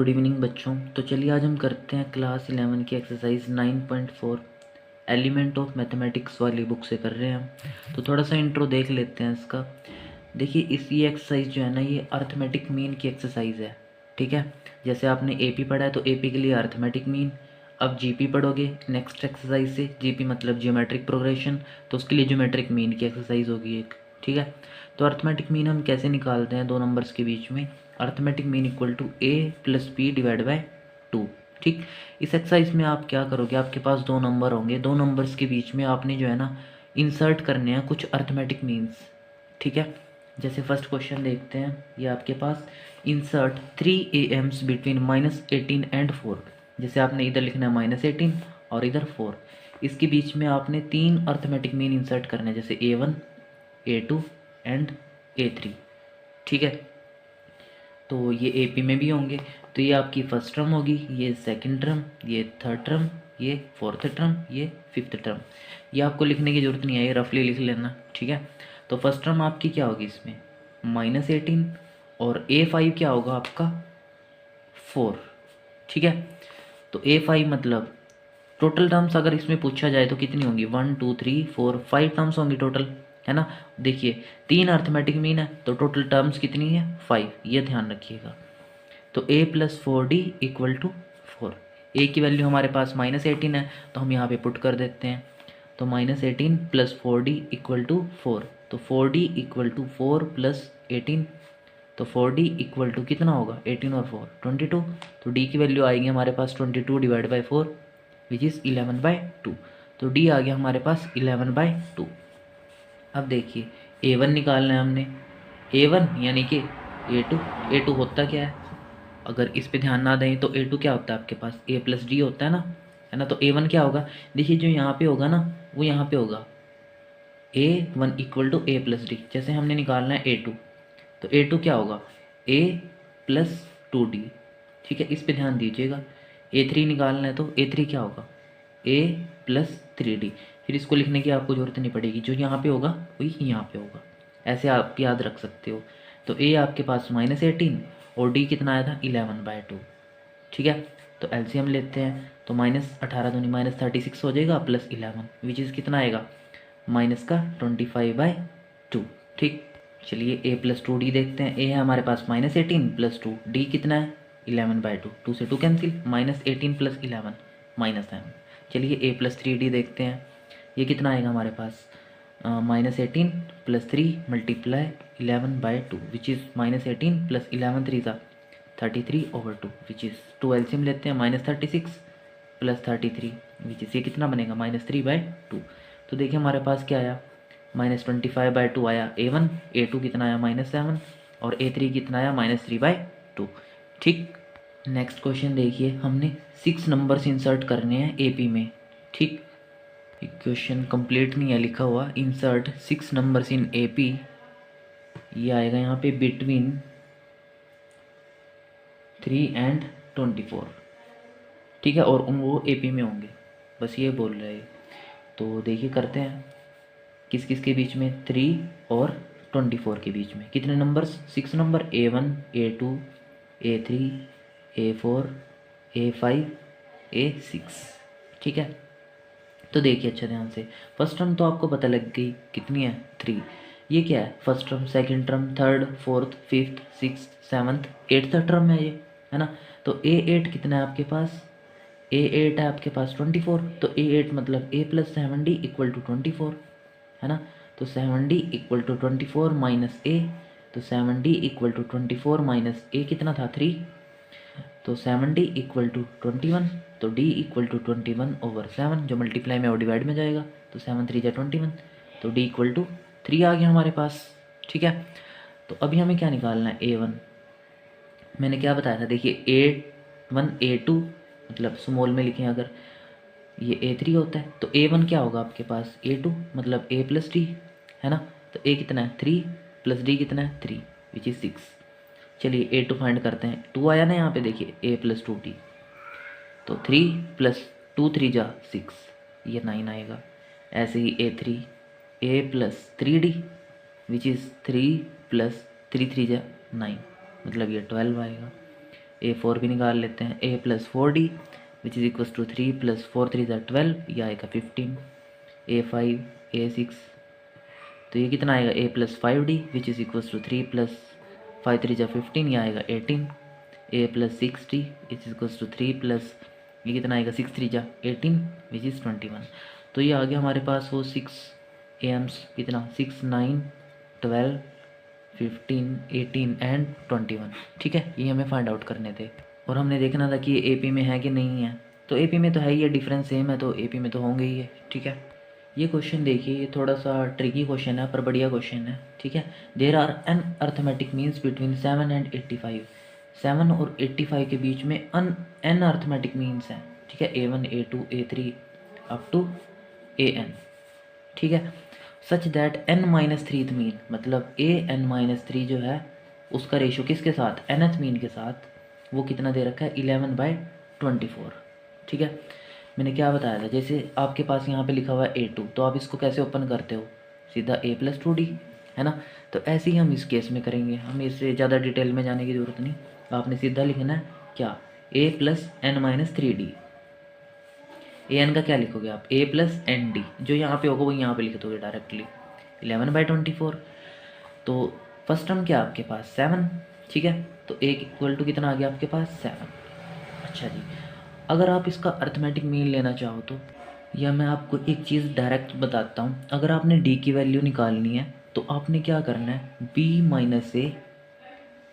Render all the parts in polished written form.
Good evening बच्चों। तो चलिए आज हम करते हैं क्लास 11 की एक्सरसाइज 9.4 एलिमेंट ऑफ मैथमेटिक्स वाली बुक से कर रहे हैं हम। तो थोड़ा सा इंट्रो देख लेते हैं इसका। देखिए ये एक्सरसाइज जो है ना, ये अर्थमेटिक मीन की एक्सरसाइज है। ठीक है, जैसे आपने एपी पढ़ा है तो एपी के लिए अर्थमेटिक मीन। अब जीपी पढ़ोगे नेक्स्ट एक्सरसाइज से, जीपी मतलब जियोमेट्रिक प्रोग्रेशन, तो उसके लिए ज्योमेट्रिक मीन की एक्सरसाइज होगी एक। ठीक है, तो अर्थमेटिक मीन हम कैसे निकालते हैं दो नंबर्स के बीच में। Arithmetic mean equal to A plus B divide by 2। ठीक, इस एक्सरसाइज में आप क्या करोगे, आपके पास दो नंबर होंगे, दो नंबर्स के बीच में आपने जो है ना इंसर्ट करने हैं कुछ अर्थमेटिक मीन्स। ठीक है, जैसे फर्स्ट क्वेश्चन देखते हैं, ये आपके पास इंसर्ट 3 AMs बिटवीन -18 एंड 4। जैसे आपने इधर लिखना है -18 और इधर 4, इसके बीच में आपने तीन अर्थमेटिक मीन इंसर्ट करने हैं, जैसे A1 A2 एंड A3। ठीक है, तो ये एपी में भी होंगे। तो ये आपकी फर्स्ट टर्म होगी, ये सेकंड टर्म, ये थर्ड टर्म, ये फोर्थ टर्म, ये फिफ्थ टर्म। ये आपको लिखने की ज़रूरत नहीं है, ये रफली लिख लेना। ठीक है, तो फर्स्ट टर्म आपकी क्या होगी इसमें -18 और A5 क्या होगा आपका 4। ठीक है, तो A5 मतलब टोटल टर्म्स अगर इसमें पूछा जाए तो कितनी होंगी 1 2 3 4 5 टर्म्स होंगी टोटल, है ना। देखिए तीन अर्थमेटिक मीन है तो टोटल टर्म्स कितनी है 5, ये ध्यान रखिएगा। तो a plus 4d equal to 4। A की वैल्यू हमारे पास -18 है तो हम यहाँ पे पुट कर देते हैं। तो -18 प्लस 4d इक्वल टू 4, तो 4d इक्वल टू 4 प्लस 18, तो 4d इक्वल टू कितना होगा 18 और 4 22। तो d की वैल्यू आएगी हमारे पास 22 डिवाइड बाई 4 विच इज़ 11/2। तो d आ गया हमारे पास 11/2। अब देखिए a1 निकालना है हमने, a1 यानी कि a2 होता क्या है, अगर इस पे ध्यान ना दें तो a2 क्या होता है आपके पास a प्लस डी होता है ना। तो a1 क्या होगा, देखिए जो यहाँ पे होगा ना वो यहाँ पे होगा a1 equal to a plus D. जैसे हमने निकालना है a2, तो a2 क्या होगा a प्लस 2d। ठीक है, इस पे ध्यान दीजिएगा। a3 निकालना है तो a3 क्या होगा a प्लस 3d। फिर इसको लिखने की आपको ज़रूरत नहीं पड़ेगी, जो यहाँ पे होगा वही यहाँ पे होगा, ऐसे आप याद रख सकते हो। तो a आपके पास -18 और d कितना आया था 11/2। ठीक है, तो एलसीएम लेते हैं, तो -18 दूनी -36 हो जाएगा प्लस 11 विच इज़ कितना आएगा -25/2। ठीक, चलिए a प्लस 2d देखते हैं। a है हमारे पास -18 प्लस 2, d कितना है 11/2, 2 से 2 कैंसिल, -18 प्लस 11 -7। चलिए a प्लस 3d देखते हैं, ये कितना आएगा हमारे पास -18 plus 3 multiply 11/2 which is -18 plus 11 3 सा 33/2 विच इज़ 2 एलसीएम लेते हैं, -36 प्लस 33 विच इज़ ये कितना बनेगा -3/2। तो देखिए हमारे पास क्या आया -25/2 आया a1, a2 कितना आया -7 और a3 कितना आया -3/2। ठीक, नेक्स्ट क्वेश्चन देखिए, हमने 6 नंबर्स इंसर्ट करने हैं एपी में। ठीक, क्वेश्चन कंप्लीट नहीं है लिखा हुआ, इंसर्ट 6 नंबर्स इन एपी, ये आएगा यहाँ पे बिटवीन 3 एंड 24। ठीक है, और वो एपी में होंगे, बस ये बोल रहे हैं। तो देखिए करते हैं, किस किस के बीच में 3 और 24 के बीच में कितने numbers 6 number a1 a2 a3 a4 a5 a6। ठीक है, तो देखिए अच्छा ध्यान से, फर्स्ट टर्म तो आपको पता लग गई कितनी है 3। ये क्या है first term, second term, third, fourth, fifth, sixth, seventh, eighth term है ये, है ना। तो a8 कितना है आपके पास, a8 है आपके पास 24, तो a8 मतलब a plus 7d equal to 24, है ना। तो 7d equal to 24 minus a, तो 7d equal to 24 minus a कितना था 3, तो 7d इक्वल टू 21, तो d इक्वल टू 21/7, जो मल्टीप्लाई में और डिवाइड में जाएगा, तो 7 3 जा 21, तो d इक्वल टू 3 आ गया हमारे पास। ठीक है, तो अभी हमें क्या निकालना है a1, मैंने क्या बताया था देखिए a1 a2 मतलब स्मॉल में लिखें अगर, ये a3 होता है, तो a1 क्या होगा आपके पास a2 मतलब a प्लस डी, है ना। तो a कितना है 3 प्लस d कितना है 3 विच इज़ 6। चलिए a2 फाइंड करते हैं, 2 आया ना यहाँ पे देखिए a प्लस 2d, तो 3 प्लस 2 3 जा 6, ये 9 आएगा। ऐसे ही a3 a plus 3d which is 3 plus 3 3 जा 9, मतलब ये 12 आएगा। A4 भी निकाल लेते हैं, A plus 4D which is equal to 3 plus 4 3 ज़ा 12, ये आएगा 15, A5 A6, तो ये कितना आएगा A plus 5D which is equal to 3 plus 5 3 ज़ा 15, ये आएगा 18, A plus 6D which is equal to 3 plus ये कितना आएगा 6 3 ज़ा 18 विच इज़ 21। तो ये आ गया हमारे पास वो 6 AMs कितना 6 9 12 15 18 एंड 21। ठीक है, ये हमें फाइंड आउट करने थे और हमने देखना था कि ये AP में है कि नहीं है। तो AP में तो है ही है, डिफरेंस सेम है तो AP में तो होंगे ही है। ठीक है, ये क्वेश्चन देखिए, ये थोड़ा सा ट्रिकी क्वेश्चन है पर बढ़िया क्वेश्चन है। ठीक है, there are an arithmetic means between 7 and 85। 7 और 85 के बीच में एन अर्थमेटिक मीन्स हैं। ठीक है, A1 A2 A3 up to AN। ठीक है, such that n minus threeth mean, मतलब AN माइनस 3 जो है उसका रेशो किसके साथ, nth मीन के साथ, वो कितना दे रखा है 11/24। ठीक है, मैंने क्या बताया था, जैसे आपके पास यहाँ पे लिखा हुआ है A2, तो आप इसको कैसे ओपन करते हो, सीधा A प्लस 2D, है ना। तो ऐसे ही हम इस केस में करेंगे, हमें इससे ज़्यादा डिटेल में जाने की ज़रूरत नहीं। आपने सीधा लिखना है क्या, A plus n minus 3D। AN का क्या लिखोगे आप, A प्लस ND, जो यहाँ पे होगा वो यहाँ पे लिख दोगे डायरेक्टली 11/24। तो फर्स्ट टर्म क्या आपके पास 7। ठीक है, तो A इक्वल टू कितना आ गया आपके पास 7। अच्छा जी, अगर आप इसका अर्थमेटिक मीन लेना चाहो तो, या मैं आपको एक चीज़ डायरेक्ट बताता हूँ, अगर आपने D की वैल्यू निकालनी है तो आपने क्या करना है, B माइनस A,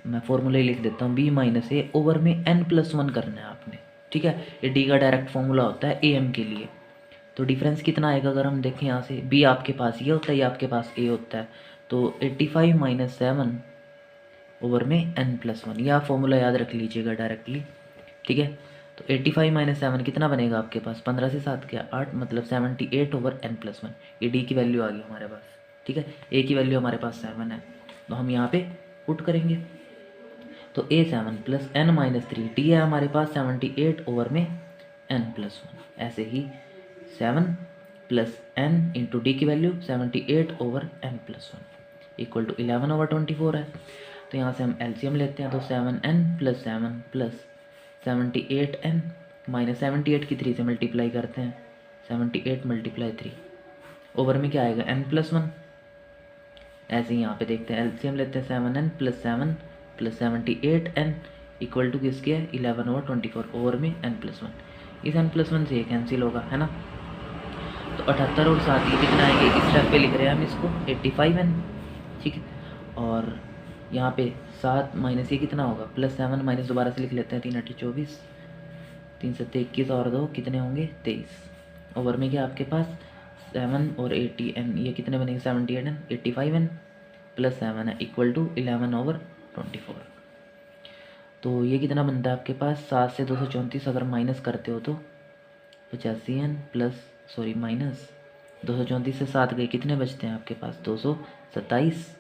मैं फॉर्मूला ही लिख देता हूँ, B माइनस A ओवर में n+1 करना है आपने। ठीक है, ये D का डायरेक्ट फॉर्मूला होता है AM के लिए। तो डिफरेंस कितना आएगा, अगर हम देखें यहाँ से, B आपके पास ये होता है, ये आपके पास A होता है, तो 85 माइनस 7 ओवर में n+1, यह फॉर्मूला याद रख लीजिएगा डायरेक्टली। ठीक है, तो 85 माइनस 7 कितना बनेगा आपके पास, 15 से 7 क्या 8, मतलब 78 ओवर n+1। ये D की वैल्यू आ गई हमारे पास। ठीक है, A की वैल्यू हमारे पास 7 है, तो हम यहाँ पे पुट करेंगे, तो A7 plus n minus 3, D है हमारे पास 78 ओवर में n+1। ऐसे ही 7 प्लस n इंटू डी की value 78 over n+1 equal to 11/24 है। तो यहाँ से हम एलसीएम लेते हैं, तो 7n plus 7 plus 78n minus 78 की 3 से मल्टीप्लाई करते हैं, 78 मल्टीप्लाई 3 ओवर में क्या आएगा n+1। ऐसे ही यहाँ पे देखते हैं, एलसीएम लेते हैं 7n plus 7 plus 78n equal to किसके है 11/24 ओवर में n+1। इस n+1 से ये कैंसिल होगा, है ना। तो 78 और 7 ये कितना आएंगे, इस स्टेप पे लिख रहे हैं हम इसको 85n। ठीक है, और यहाँ पे 7 माइनस ये कितना होगा प्लस 7 माइनस दोबारा से लिख लेते हैं, 3 8 24, 3 7 21 और 2 कितने होंगे 23 ओवर में क्या आपके पास 7 और 80n, ये कितने बनेंगे 78n 85n प्लस 7 है इक्वल टू 11/24। तो ये कितना बनता है आपके पास, 7 से 234 अगर माइनस करते हो तो 85n प्लस सॉरी माइनस 234 से 7 गए, कितने बचते हैं आपके पास 227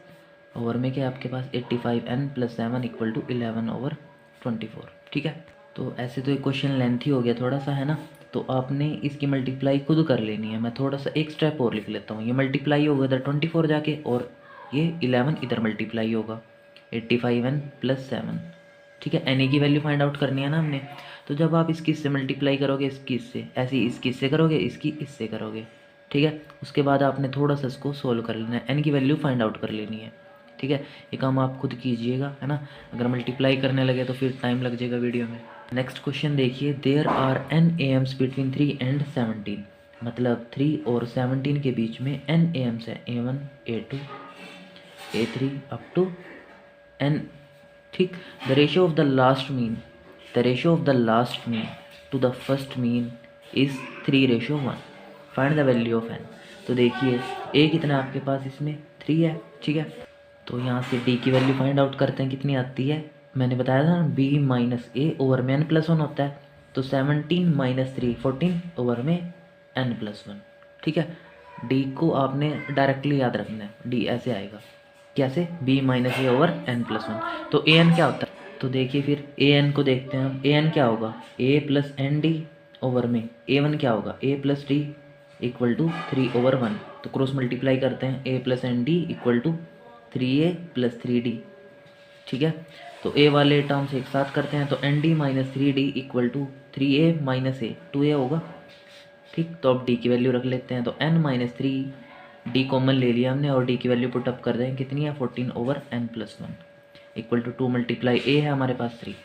ओवर में क्या आपके पास 85n प्लस 7 इक्वल टू 11/24। ठीक है, तो ऐसे तो एक क्वेश्चन लेंथी हो गया थोड़ा सा, है ना। तो आपने इसकी मल्टीप्लाई खुद कर लेनी है, मैं थोड़ा सा एक स्टेप और लिख लेता हूँ। ये मल्टीप्लाई होगा इधर 24 जाके, और ये 11 इधर मल्टीप्लाई होगा 85n प्लस 7। ठीक है, एन की वैल्यू फाइंड आउट करनी है ना हमने। तो जब आप इसकी इससे मल्टीप्लाई करोगे, इसकी इससे, ऐसे ही इसकी इससे करोगे, इसकी इससे करोगे। ठीक है, उसके बाद आपने थोड़ा सा इसको सोल्व कर लेना है, एन की वैल्यू फाइंड आउट कर लेनी है। ठीक है, ये काम आप खुद कीजिएगा, है ना। अगर मल्टीप्लाई करने लगे तो फिर टाइम लग जाएगा वीडियो में। नेक्स्ट क्वेश्चन देखिए, there are n AMs between 3 and 17, मतलब 3 और 17 के बीच में n AMs है, A1 A2 A3 up to n। ठीक, the ratio of the last mean, the ratio of the last mean to the first mean is 3:1। Find the value of n। तो देखिए a कितना आपके पास इसमें 3 है। ठीक है, तो यहाँ से d की वैल्यू फाइंड आउट करते हैं, कितनी आती है, मैंने बताया था ना b माइनस a ओवर में n+1 होता है, तो 17 माइनस 3 14 ओवर में n+1। ठीक है, d को आपने डायरेक्टली याद रखना है, d ऐसे आएगा, कैसे, b माइनस ए ओवर n+1। तो a n क्या होता है, तो देखिए फिर a n को देखते हैं हम, a n क्या होगा a plus N D over में a1 क्या होगा a plus D equal to 3/1। तो क्रॉस मल्टीप्लाई करते हैं, a plus N D equal to 3a plus 3d। ठीक है, तो ए वाले टर्म्स एक साथ करते हैं, तो N D minus 3D equal to 3A minus A, 2A होगा। ठीक, तो अब डी की वैल्यू रख लेते हैं, तो n माइनस 3D कॉमन ले लिया हमने और डी की वैल्यू पुटअप कर रहे हैं, कितनी है 14/n+1 इक्वल टू 2 मल्टीप्लाई ए है हमारे पास 3,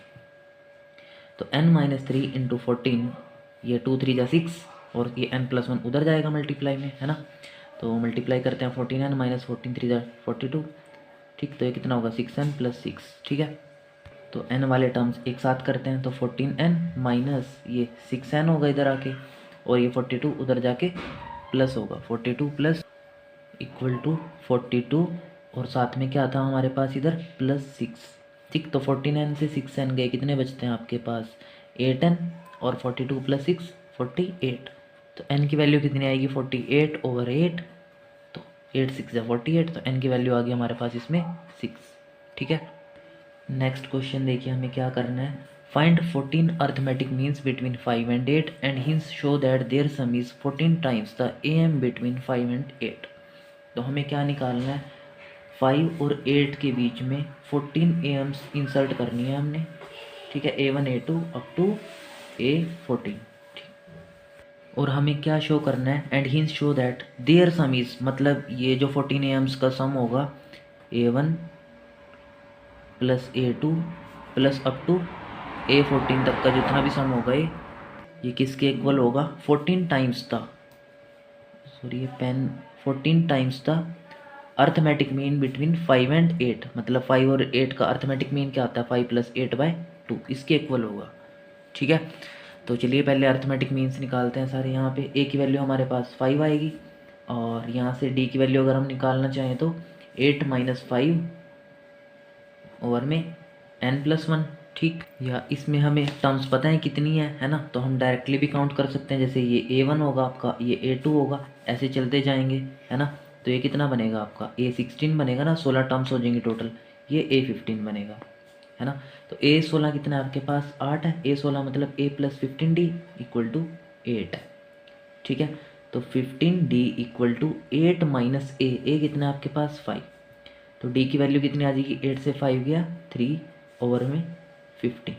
तो n माइनस 3 इंटू 14, ये 2 3 जा 6 और ये n+1 उधर जाएगा मल्टीप्लाई में, है ना। तो मल्टीप्लाई करते हैं 14n माइनस 14 3 जा 42। ठीक, तो ये कितना होगा 6n + 6। ठीक है, तो n वाले टर्म्स एक साथ करते हैं, तो 14n माइनस ये 6n होगा इधर आके, और ये 42 उधर जाके प्लस होगा, 42 प्लस इक्वल टू 42, और साथ में क्या था हमारे पास इधर +6। ठीक, तो 14n से 6n गए, कितने बचते हैं आपके पास 8n, और 42 + 6 48, तो n की वैल्यू कितनी आएगी 48/8, तो 8 6 या 48, तो n की वैल्यू आ गई हमारे पास इसमें 6। ठीक है, नेक्स्ट क्वेश्चन देखिए हमें क्या करना है। Find 14 arithmetic means between 5 and 8 and hence show that their sum is 14 times the AM between 5 and 8। तो हमें क्या निकालना है, 5 और 8 के बीच में 14 AMs इंसर्ट करनी है हमने। ठीक है, A1 A2 up to A14। और हमें क्या शो करना है, and hence show that their sum is, मतलब ये जो 14 AMs का सम होगा A1 plus A2 plus up to A14 तक का जितना भी सम होगा ये किसके इक्वल होगा 14 टाइम्स द, सॉरी ये pen, 14 times the arithmetic mean between 5 and 8, मतलब 5 और 8 का अर्थमेटिक मीन क्या आता है 5 + 8/2, इसके इक्वल होगा। ठीक है, तो चलिए पहले अर्थमेटिक मीन्स निकालते हैं सारे। यहाँ पे a की वैल्यू हमारे पास 5 आएगी, और यहाँ से d की वैल्यू अगर हम निकालना चाहें तो 8 - 5 ओवर में n+1। ठीक, या इसमें हमें टर्म्स पता है कितनी है ना, तो हम डायरेक्टली भी काउंट कर सकते हैं, जैसे ये A1 होगा आपका, ये A2 होगा, ऐसे चलते जाएंगे, है ना। तो ये कितना बनेगा आपका A16 बनेगा ना, 16 टर्म्स हो जाएंगे टोटल, ये A15 बनेगा, है ना। तो A16 कितना है आपके पास 8 है, A16 मतलब A + 15D इक्वल टू 8 है। ठीक है, तो 15D equal to 8 minus A कितना है आपके पास 5, तो D की वैल्यू कितनी आ जाएगी, 8 से 5 गया 3 ओवर में 15,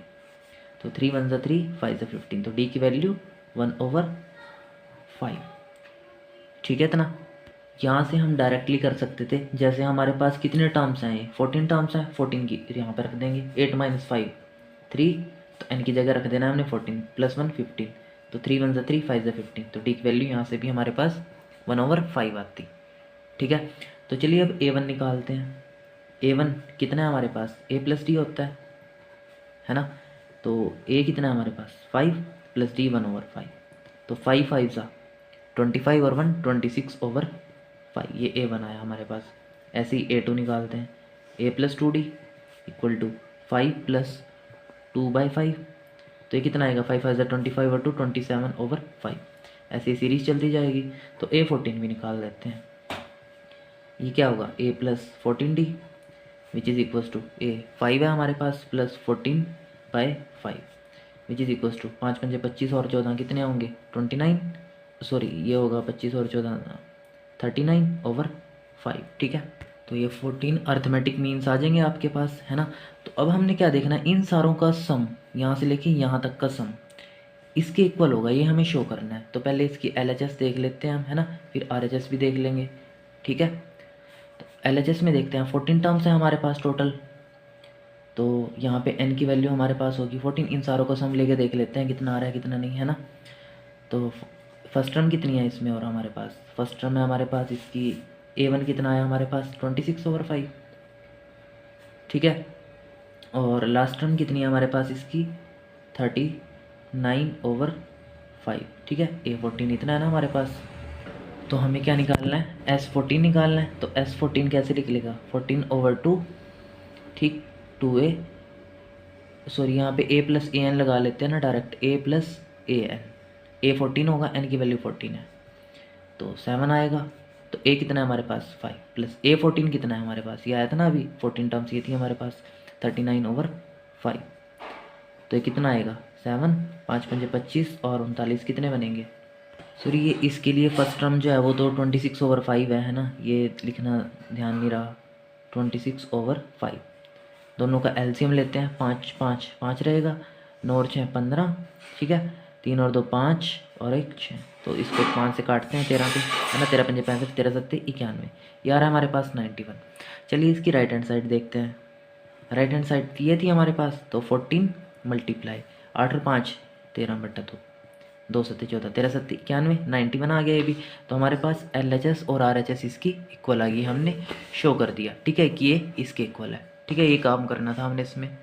तो 3 1 = 3 5 = 15, तो D की वैल्यू 1/5। ठीक है, इतना यहाँ से हम डायरेक्टली कर सकते थे, जैसे हमारे पास कितने टर्म्स हैं 14 टर्म्स हैं, 14 की यहाँ पर रख देंगे, 8 - 5 3, तो n की जगह रख देना है हमने 14 + 1 15, तो 3 1 = 3 5 = 15, तो D की वैल्यू यहाँ से भी हमारे पास 1/5 आती। ठीक है, तो चलिए अब A1 निकालते हैं। A1 कितना है हमारे पास A + D होता है ना, तो A कितना है हमारे पास 5 + D 1/5, तो 5 5 सा 25 और 1 26/5, ये A1 आया हमारे पास। ऐसे ही A2 निकालते हैं, A + 2D इक्वल टू 5 + 2/5, तो ये कितना आएगा 5 5 सा 25 और 2 27/5, ऐसे ही सीरीज चलती जाएगी। तो A14 भी निकाल लेते हैं, ये क्या होगा A + 14D which is equals to A 5 है हमारे पास plus 14/5 which is equals to 5 5 25 और 14 कितने होंगे 29, सॉरी ये होगा 25 और 14 39/5। ठीक है, तो ये 14 अर्थमेटिक मीन्स आ जाएंगे आपके पास, है ना। तो अब हमने क्या देखना है, इन सारों का सम, यहाँ से लेके यहाँ तक का सम इसके इक्वल होगा, ये हमें शो करना है। तो पहले इसकी LHS देख लेते हैं हम, है ना, फिर RHS भी देख लेंगे। ठीक है, तो LHS में देखते हैं 14 टर्म्स हैं हमारे पास टोटल, तो यहाँ पे n की वैल्यू हमारे पास होगी 14, इन सारों का सम लेके देख लेते हैं कितना आ रहा है कितना नहीं, है ना। तो फर्स्ट टर्म कितनी है इसमें, और हमारे पास फर्स्ट टर्म है हमारे पास इसकी A1 कितना है हमारे पास 26/5। ठीक है, और लास्ट टर्म कितनी है हमारे पास इसकी 39/5। ठीक है, A14 इतना है ना हमारे पास। तो हमें क्या निकालना है S14 निकालना है, तो S14 कैसे लिख लेगा 14/2, ठीक 2A, सॉरी यहाँ पे A + AN लगा लेते हैं ना डायरेक्ट, A + AN, A 14 होगा, n की वैल्यू 14 है, तो 7 आएगा। तो A कितना है हमारे पास 5 प्लस A14 कितना है हमारे पास, ये आया था ना अभी 14 टर्म्स ये थी हमारे पास 39/5, तो ये कितना आएगा 7 5 5 25 और 39 कितने बनेंगे, सॉरी ये इसके लिए फर्स्ट टर्म जो है वो तो 26/5 है ना, ये लिखना ध्यान नहीं रहा 26/5, दोनों का एलसीएम लेते हैं, 5 5 5 रहेगा, 9 और 6 15, ठीक है, 3 और 2 5 और 1 6, तो इसको 5 से काटते हैं 13 पे, है ना, 13 पंजे 65, 13 सत्ते 91, ये आ रहा है हमारे पास 91। चलिए इसकी राइट हैंड साइड देखते हैं। राइट हैंड साइड ये थी हमारे पास, तो 14 मल्टीप्लाई 8 और 5 13/2, 2 सत्ते 14, 13 सत्ते 91, 91 आ गया ये भी। तो हमारे पास LHS और RHS इसकी इक्वल आ गई, हमने शो कर दिया, ठीक है, कि ये इसके इक्वल है, ठीक है। ये काम करना था हमने इसमें।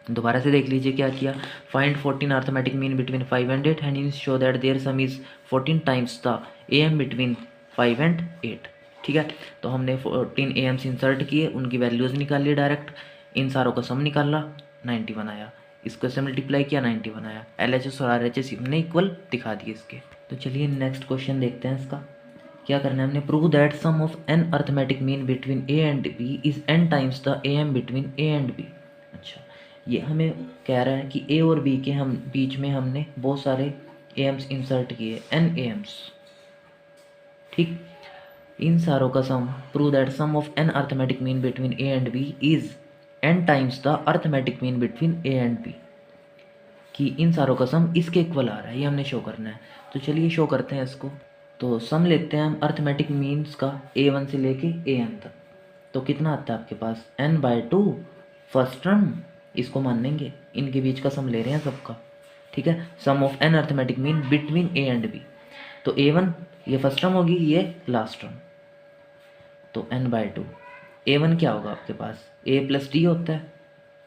दोबारा से देख लीजिए क्या किया। Find 14 arithmetic mean between 5 and 8 and show that their sum is 14 times the AM between 5 and 8, ठीक है। तो हमने 14 AMs इंसर्ट किए, उनकी वैल्यूज़ निकाल ली डायरेक्ट, इन सारों का सम निकाला, 91 आया, इसको से मल्टीप्लाई किया, 91 आया। LHS और RHS हमने इक्वल दिखा दिए इसके। तो चलिए नेक्स्ट क्वेश्चन देखते हैं इसका क्या करना है हमने। Prove that sum of an arithmetic mean between A and B is n times the AM between A and B। अच्छा, ये हमें कह रहा है कि A और B के हम बीच में हमने बहुत सारे AMs इंसर्ट किए, n AMs, ठीक। इन सारों का sum, prove that sum of an arithmetic mean between A and B is n times the arithmetic mean between A and B, कि इन सारों का सम इसके इक्वल आ रहा है, ये हमने शो करना है। तो चलिए शो करते हैं इसको। तो सम लेते हैं हम अर्थमेटिक मीन्स का A1 से लेके AN तक। तो कितना आता है आपके पास, n/2 फर्स्ट टर्म, इसको मानेंगे, इनके बीच का सम ले रहे हैं सबका, ठीक है। Sum of an arithmetic mean between A and B, तो A1 ये फर्स्ट टर्म होगी, ये लास्ट टर्म, तो n/2। A1 क्या होगा आपके पास, A + D होता है,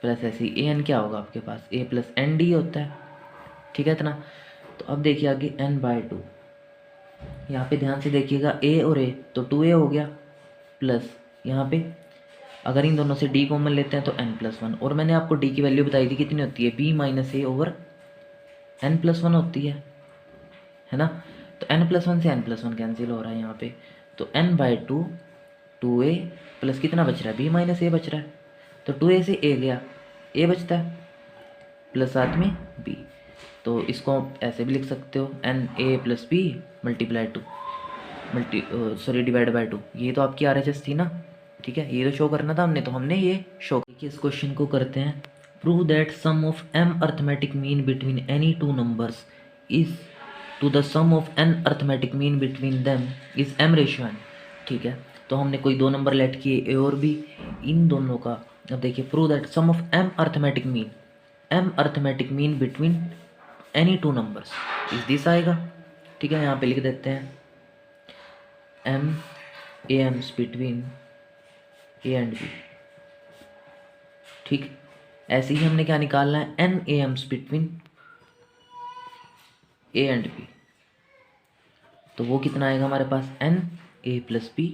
प्लस ऐसे ही AN क्या होगा आपके पास, A + ND होता है, ठीक है इतना। तो अब देखिए आगे n/2, यहाँ पे ध्यान से देखिएगा, A और A तो 2A हो गया, प्लस यहाँ पे अगर इन दोनों से D कॉमन लेते हैं तो n+1, और मैंने आपको D की वैल्यू बताई थी कितनी होती है, B - A/n+1 होती है ना। तो n+1 से n+1 कैंसिल हो रहा है यहाँ पे, तो n/2 2A प्लस कितना बच रहा है, B - A बच रहा है, तो 2A से A गया, A बचता है, प्लस साथ में B, तो इसको ऐसे भी लिख सकते हो NA + B डिवाइड बाई 2। ये तो आपकी RHS थी ना, ठीक है, ये तो शो करना था हमने, तो हमने ये शो किया। इस क्वेश्चन को करते हैं। Prove that sum of m arithmetic mean between any two numbers is to the sum of n arithmetic mean between them is m/n, ठीक है। तो हमने कोई दो नंबर लेट किए A और B, इन दोनों का, अब देखिए, prove that sum of m arithmetic mean between any two numbers is this आएगा, ठीक है। यहाँ पे लिख देते हैं m AMs between A and B, ठीक। ऐसे ही हमने क्या निकालना है, n AMs between A and B, तो वो कितना आएगा हमारे पास, NA + B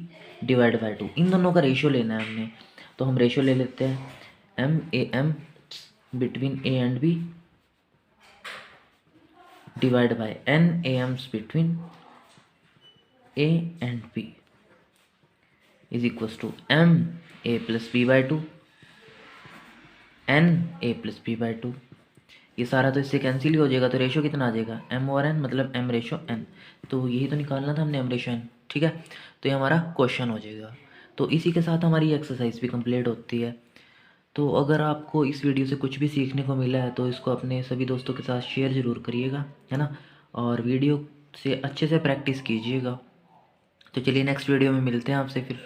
डिवाइड बाई 2। इन दोनों का रेशियो लेना है हमने, तो हम रेशियो ले लेते हैं m between A and B divide by n AMs between A and B is equals to MA + B/2 NA + B/2। ये सारा तो इससे कैंसिल ही हो जाएगा, तो रेशियो कितना आ जाएगा, m और n, मतलब m/n। तो यही तो निकालना था हमने, m/n, ठीक है। तो ये हमारा क्वेश्चन हो जाएगा। तो इसी के साथ हमारी एक्सरसाइज भी कंप्लीट होती है। तो अगर आपको इस वीडियो से कुछ भी सीखने को मिला है तो इसको अपने सभी दोस्तों के साथ शेयर ज़रूर करिएगा, है ना, और वीडियो से अच्छे से प्रैक्टिस कीजिएगा। तो चलिए नेक्स्ट वीडियो में मिलते हैं आपसे फिर।